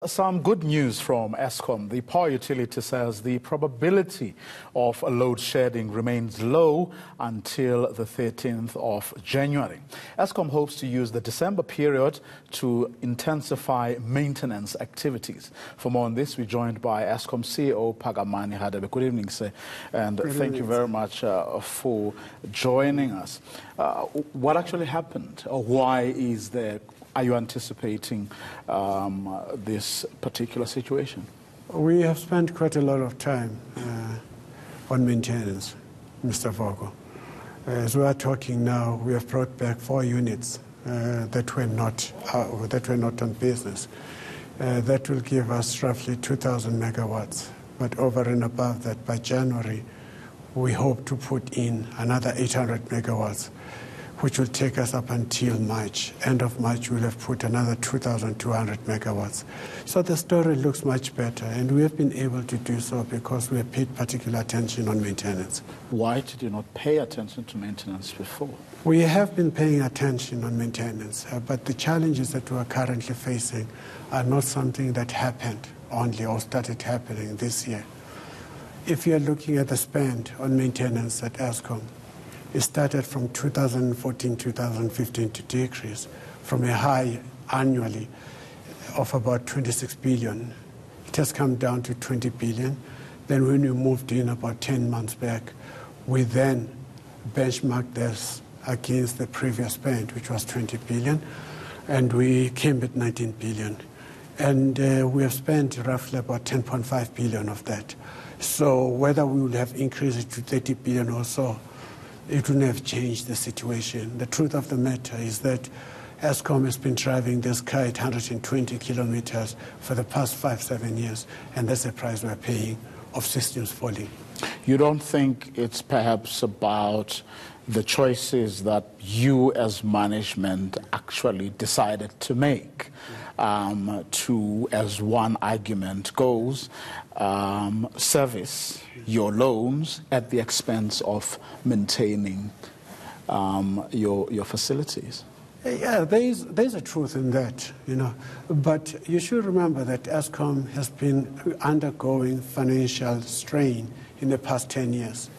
Some good news from Eskom. The power utility says the probability of load shedding remains low until the 13th of January. Eskom hopes to use the December period to intensify maintenance activities. For more on this, we're joined by Eskom CEO Phakamani Hadebe. Good evening, sir, and thank you very much for joining us. What actually happened? Why are you anticipating this particular situation? We have spent quite a lot of time on maintenance, Mr. Vogel. As we are talking now, we have brought back 4 units that were not on business. That will give us roughly 2,000 megawatts. But over and above that, by January, we hope to put in another 800 megawatts, which will take us up until March. End of March, we'll have put another 2,200 megawatts. So the story looks much better, and we have been able to do so because we have paid particular attention on maintenance. Why did you not pay attention to maintenance before? We have been paying attention on maintenance, but the challenges that we are currently facing are not something that happened only or started happening this year. If you are looking at the spend on maintenance at Eskom, it started from 2014-2015 to decrease from a high annually of about 26 billion. It has come down to 20 billion. Then when we moved in about 10 months back, we then benchmarked this against the previous spend, which was 20 billion, and we came at 19 billion. And we have spent roughly about 10.5 billion of that. So whether we will have increased it to 30 billion or so, it wouldn't have changed the situation. The truth of the matter is that Eskom has been driving this car at 120 kilometers for the past 5-7 years, and that's the price we're paying of systems falling. You don't think it's perhaps about the choices that you as management actually decided to make to, as one argument goes, service your loans at the expense of maintaining your facilities? Yeah, there's a truth in that, But you should remember that Eskom has been undergoing financial strain in the past 10 years.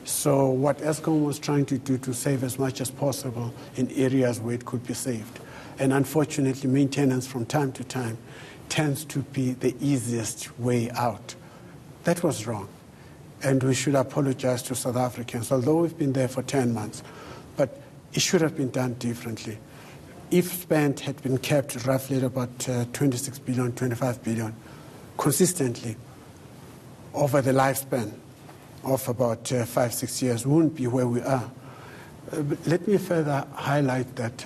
So what Eskom was trying to do to save as much as possible in areas where it could be saved. And unfortunately, maintenance from time to time tends to be the easiest way out. That was wrong. And we should apologize to South Africans, although we've been there for 10 months. But it should have been done differently. If spend had been kept roughly at about 26 billion, 25 billion, consistently over the lifespan of about 5-6 years, we wouldn't be where we are. But let me further highlight that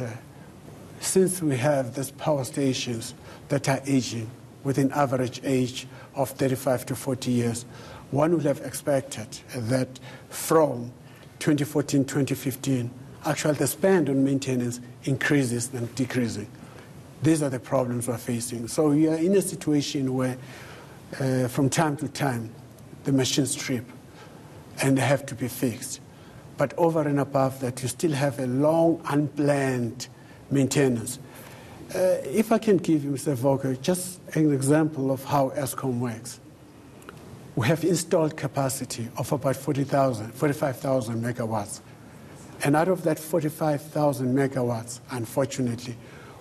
since we have these power stations that are aging with an average age of 35 to 40 years, one would have expected that from 2014, 2015, actually the spend on maintenance increases than decreasing. These are the problems we're facing. So we are in a situation where from time to time the machines trip and they have to be fixed. But over and above that, you still have a long unplanned maintenance. If I can give you, Mr. Vogel, just an example of how Eskom works. We have installed capacity of about 45,000 megawatts. And out of that 45,000 megawatts, unfortunately,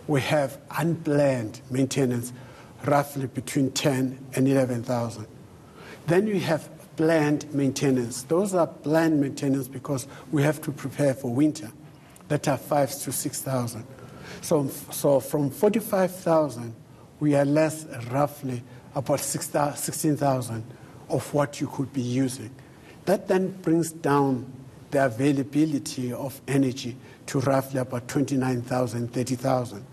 we have unplanned maintenance roughly between 10 and 11,000. Then we have planned maintenance. Those are planned maintenance because we have to prepare for winter. That are 5,000 to 6,000. So from 45,000, we are less roughly about 16,000 of what you could be using. That then brings down the availability of energy to roughly about 29,000, 30,000.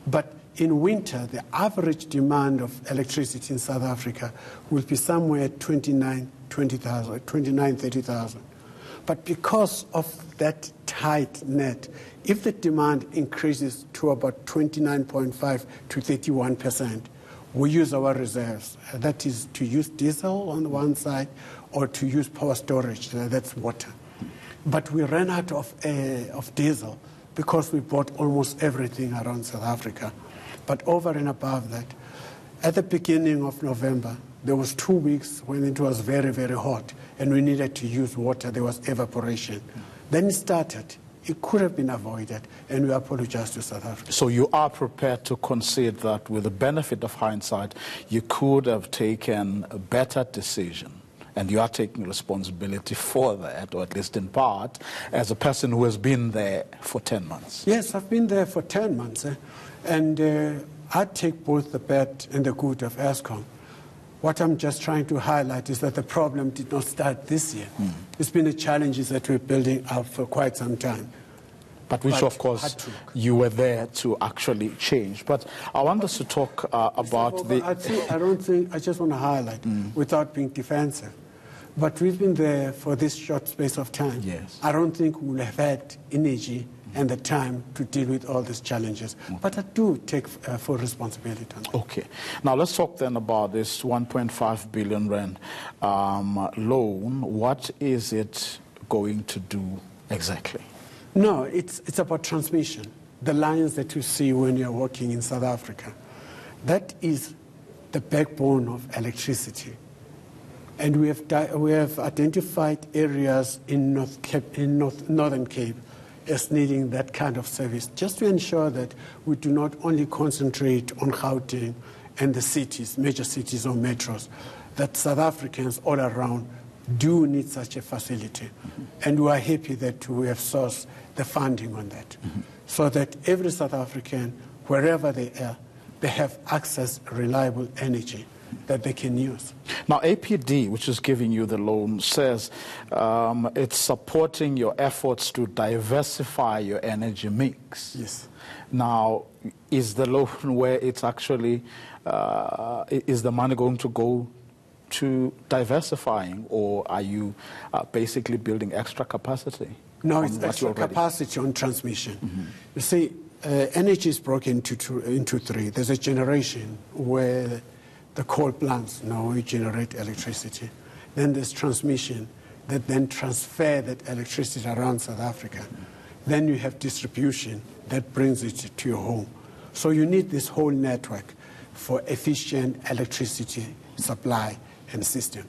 But in winter, the average demand of electricity in South Africa will be somewhere at 29,000, 30,000. But because of that tight net, if the demand increases to about 29.5 to 31%, we use our reserves. That is to use diesel on one side or to use power storage, that's water. But we ran out of diesel because we bought almost everything around South Africa. But over and above that, At the beginning of November, there was 2 weeks when it was very, very hot and we needed to use water. There was evaporation. Then it started. It could have been avoided, and we apologize to South Africa. So you are prepared to concede that with the benefit of hindsight, you could have taken a better decision, and you are taking responsibility for that, or at least in part, as a person who has been there for 10 months. Yes, I've been there for 10 months, and I take both the bad and the good of Eskom. What I'm just trying to highlight is that the problem did not start this year. It's been the challenges that we're building up for quite some time. But which, of course, you were there to actually change. But I want us to talk about the... I just want to highlight, without being defensive, but we've been there for this short space of time. Yes. I don't think we'll have had energy and the time to deal with all these challenges. But I do take full responsibility on that. Okay. Now let's talk then about this 1.5 billion rand loan. What is it going to do exactly? No, it's about transmission. The lines that you see when you're walking in South Africa, that is the backbone of electricity. And we have identified areas in Northern Cape as needing that kind of service, just to ensure that we do not only concentrate on Gauteng and the cities, major cities or metros, that South Africans all around do need such a facility. And we are happy that we have sourced the funding on that, so that every South African, wherever they are, they have access to reliable energy that they can use. Now, APD, which is giving you the loan, says it's supporting your efforts to diversify your energy mix. Yes. Now, is the loan where it's actually, is the money going to go to diversifying, or are you basically building extra capacity? No, it's extra capacity on transmission. You see, energy is broken into three. There's a generation where the coal plants now generate electricity. Then there's transmission that then transfer that electricity around South Africa. Then you have distribution that brings it to your home. So you need this whole network for efficient electricity supply and system.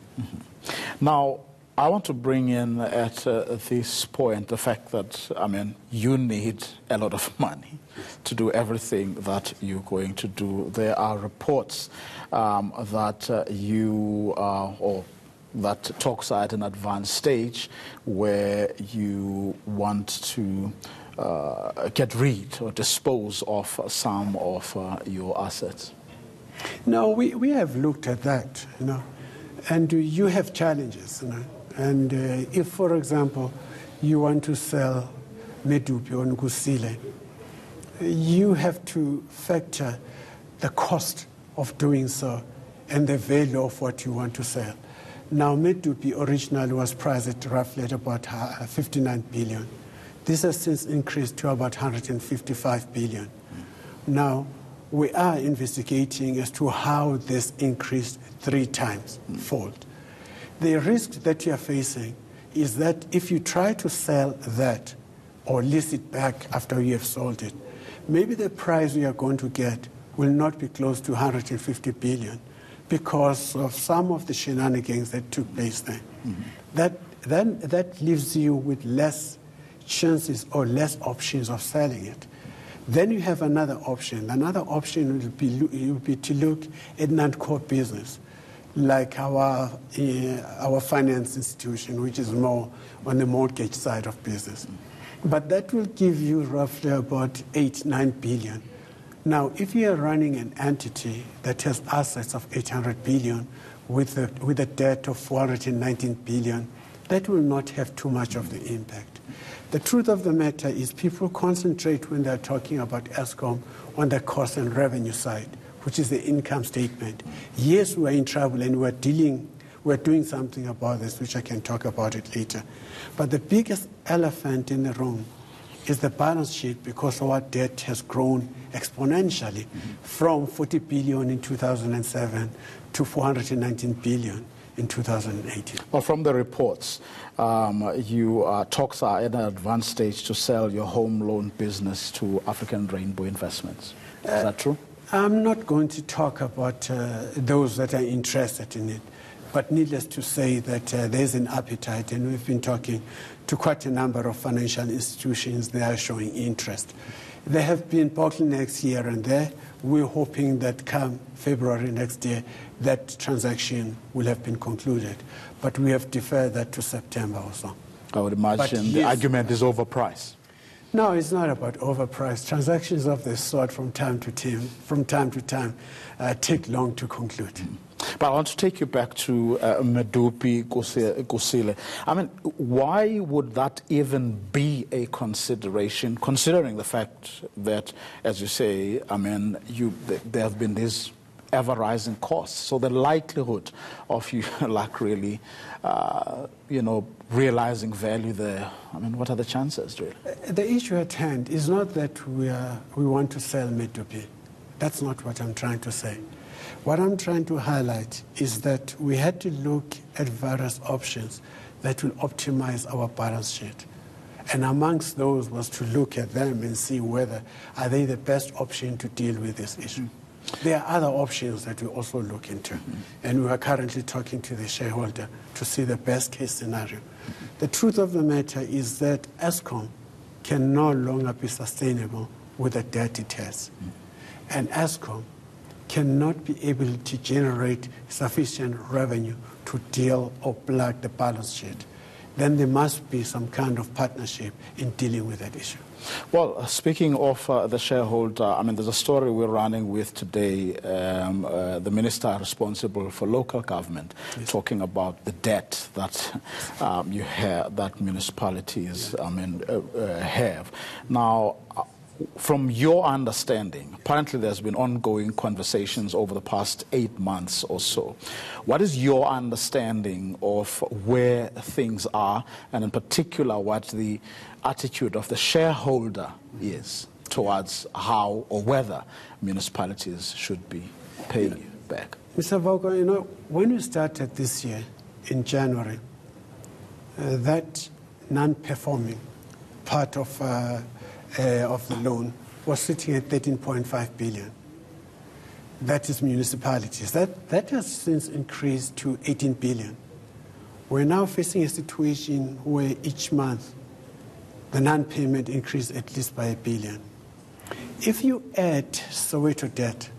Now, I want to bring in at this point the fact that, I mean, you need a lot of money to do everything that you're going to do. There are reports that that talks are at an advanced stage where you want to get rid or dispose of some of your assets. No, we have looked at that, and you have challenges, And if, for example, you want to sell Medupi or Nkusile, you have to factor the cost of doing so and the value of what you want to sell. Now, Medupi originally was priced at roughly at about 59 billion. This has since increased to about 155 billion. Now, we are investigating as to how this increased 3 times fold. The risk that you are facing is that if you try to sell that or lease it back after you have sold it, maybe the price you are going to get will not be close to 150 billion because of some of the shenanigans that took place there. That leaves you with less chances or less options of selling it. Then you have another option. Another option will be to look at non-core business, like our finance institution, which is more on the mortgage side of business. But that will give you roughly about 8-9 billion. Now, if you are running an entity that has assets of 800 billion with a debt of 419 billion, that will not have too much of the impact. The truth of the matter is people concentrate when they're talking about Eskom on the cost and revenue side, which is the income statement. Yes, we're in trouble and we're doing something about this, which I can talk about it later. But the biggest elephant in the room is the balance sheet, because our debt has grown exponentially from 40 billion in 2007 to 419 billion in 2018. Well, from the reports, talks are at an advanced stage to sell your home loan business to African Rainbow Investments. Is that true? I'm not going to talk about those that are interested in it, but needless to say that there's an appetite, and we've been talking to quite a number of financial institutions. They are showing interest. There have been bottlenecks here and there. We're hoping that come February next year, that transaction will have been concluded. But we have deferred that to September or so. I would imagine the argument is overpriced. No, it's not about overpriced. Transactions of this sort from time to time take long to conclude. But I want to take you back to Medupi Kusile. I mean, why would that even be a consideration, considering the fact that, as you say, I mean, there have been these ever-rising costs. So the likelihood of you, like, really, realizing value there, I mean, what are the chances, really? The issue at hand is not that we want to sell Medupi. That's not what I'm trying to say. What I'm trying to highlight is that we had to look at various options that will optimize our balance sheet. And amongst those was to look at them and see whether are they the best option to deal with this issue. There are other options that we also look into, and we are currently talking to the shareholder to see the best case scenario. The truth of the matter is that Eskom can no longer be sustainable with the debt it has. And Eskom cannot be able to generate sufficient revenue to deal or plug the balance sheet. Then there must be some kind of partnership in dealing with that issue. Well, speaking of the shareholder, I mean, there's a story we're running with today, the minister responsible for local government, talking about the debt that that municipalities, have. Now, from your understanding, apparently there's been ongoing conversations over the past 8 months or so. What is your understanding of where things are, and in particular what the attitude of the shareholder is towards how or whether municipalities should be paying back? Mr. Vaughn, when we started this year in January, that non-performing part of the loan was sitting at 13.5 billion. That is municipalities. That has since increased to 18 billion. We're now facing a situation where each month the non-payment increased at least by 1 billion. If you add Soweto debt,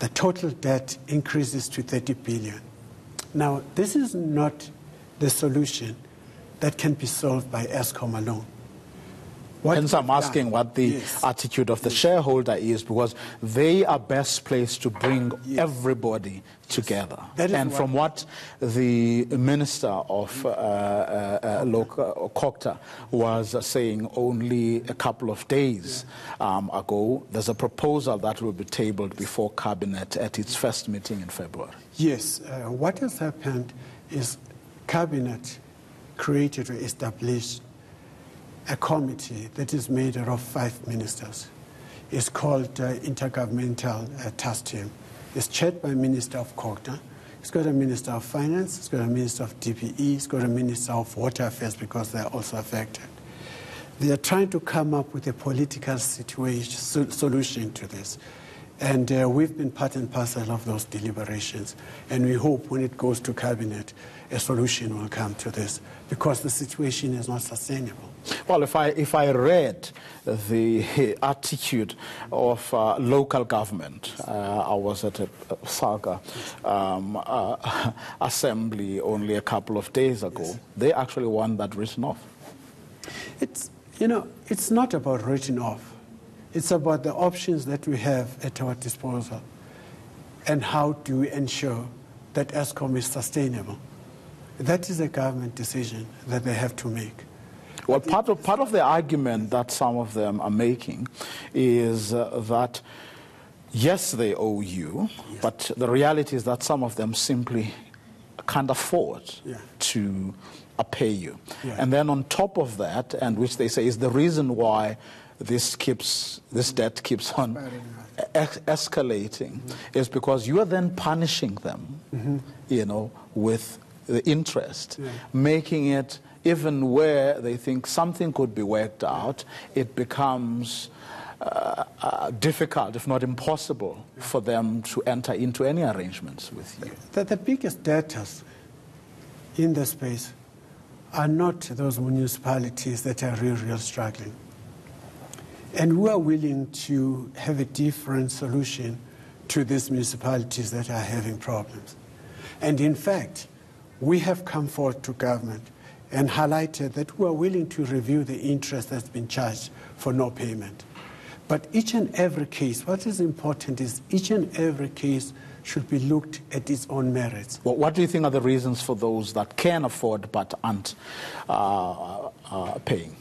the total debt increases to 30 billion. Now, this is not the solution that can be solved by Eskom alone. Hence, I'm asking what the attitude of the shareholder is, because they are best placed to bring everybody together. And from what the Minister of Kokta was saying only a couple of days ago, there's a proposal that will be tabled before Cabinet at its first meeting in February. Yes. What has happened is Cabinet created or established a committee that is made up of 5 ministers. It's called Intergovernmental Task Team. It's chaired by Minister of Kokta. It's got a Minister of Finance. It's got a Minister of DPE. It's got a Minister of Water Affairs, because they're also affected. They are trying to come up with a political solution to this. And we've been part and parcel of those deliberations. And we hope when it goes to Cabinet, a solution will come to this, because the situation is not sustainable. Well, if I read the attitude of local government, I was at a SAGA assembly only a couple of days ago. They actually want that written off. It's not about written off. It's about the options that we have at our disposal, and how do we ensure that Eskom is sustainable. That is a government decision that they have to make. Well, part of the argument that some of them are making is that, yes, they owe you, but the reality is that some of them simply can't afford to pay you. And then on top of that, and which they say is the reason why this debt keeps on escalating, is because you are then punishing them, with the interest, making it, even where they think something could be worked out, it becomes difficult, if not impossible, for them to enter into any arrangements with you? The biggest debtors in the space are not those municipalities that are really struggling. And we are willing to have a different solution to these municipalities that are having problems. And in fact, we have come forward to government and highlighted that we are willing to review the interest that's been charged for no payment. But each and every case, what is important is each and every case should be looked at its own merits. Well, what do you think are the reasons for those that can afford but aren't paying?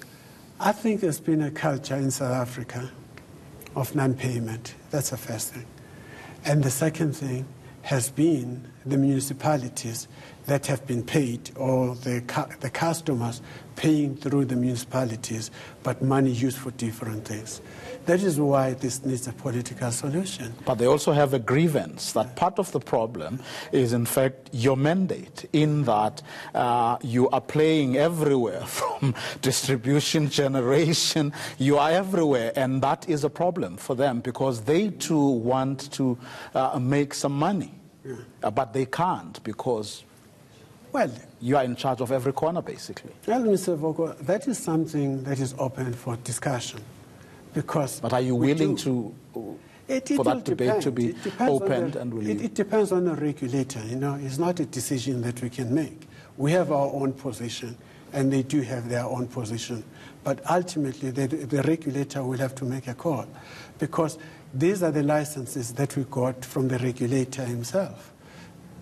I think there's been a culture in South Africa of non-payment. That's the first thing. And the second thing has been the municipalities that have been paid, or the customers paying through the municipalities, but money used for different things. That is why this needs a political solution. But they also have a grievance that part of the problem is, in fact, your mandate, in that you are playing everywhere, from distribution, generation, you are everywhere, and that is a problem for them because they too want to make some money, but they can't because you are in charge of every corner, basically. Well, Mr. Voko, that is something that is open for discussion. But are you willing for that debate to be opened and will you? It depends on the regulator. You know, it's not a decision that we can make. We have our own position, and they do have their own position. But ultimately, the regulator will have to make a call, because these are the licenses that we got from the regulator himself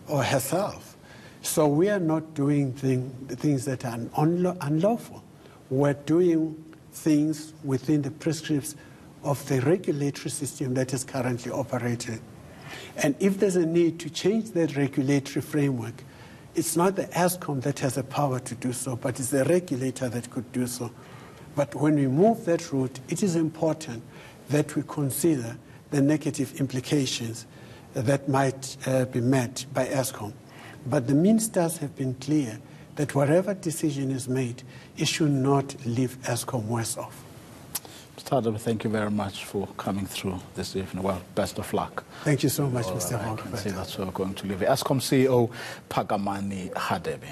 or herself. So we are not doing things that are unlawful. We're doing things within the prescriptions of the regulatory system that is currently operating. And if there's a need to change that regulatory framework, it's not the Eskom that has the power to do so, but it's the regulator that could do so. But when we move that route, it is important that we consider the negative implications that might be met by Eskom. But the ministers have been clear that whatever decision is made, it should not leave Eskom worse off. Mr. Hadebe, thank you very much for coming through this evening. Well, best of luck. Thank you so much, Mr. Voko. I can see that's where we're going to leave it. Eskom CEO Phakamani Hadebe.